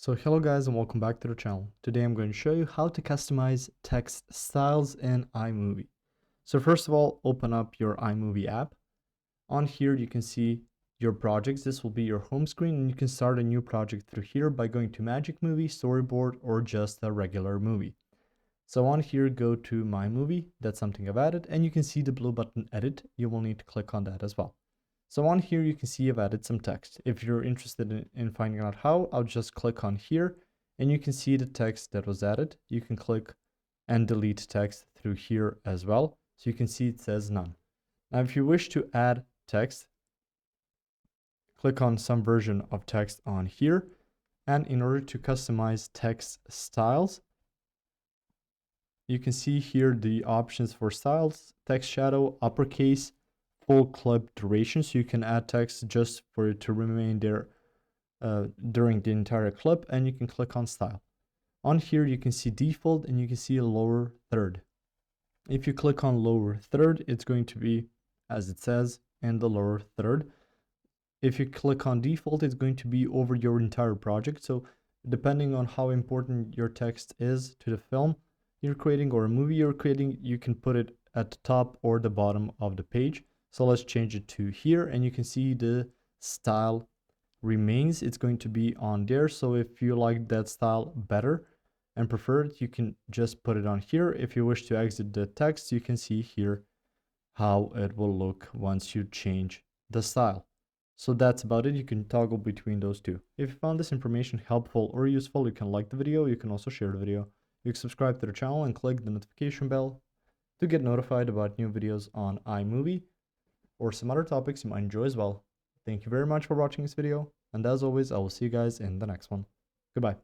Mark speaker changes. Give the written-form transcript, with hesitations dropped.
Speaker 1: So hello guys and welcome back to the channel. Today I'm going to show you how to customize text styles in iMovie. So first of all, open up your iMovie app. On here you can see your projects. This will be your home screen and you can start a new project through here by going to Magic Movie, Storyboard, or just a regular movie. So on here, go to My Movie. That's something I've added, and you can see the blue button Edit. You will need to click on that as well. So on here, you can see I've added some text. If you're interested in finding out how, I'll just click on here and you can see the text that was added. You can click and delete text through here as well. So you can see it says none. Now, if you wish to add text, click on some version of text on here. And in order to customize text styles, you can see here the options for styles, text shadow, uppercase, full clip duration, so you can add text just for it to remain there during the entire clip, and you can click on style. On here you can see default and you can see a lower third. If you click on lower third, it's going to be as it says in the lower third. If you click on default, it's going to be over your entire project. So depending on how important your text is to the film you're creating or a movie you're creating, you can put it at the top or the bottom of the page. So let's change it to here and you can see the style remains. It's going to be on there. So if you like that style better and prefer it, you can just put it on here. If you wish to exit the text, you can see here how it will look once you change the style. So that's about it. You can toggle between those two. If you found this information helpful or useful, you can like the video. You can also share the video. You can subscribe to the channel and click the notification bell to get notified about new videos on iMovie or some other topics you might enjoy as well. Thank you very much for watching this video, and as always, I will see you guys in the next one. Goodbye.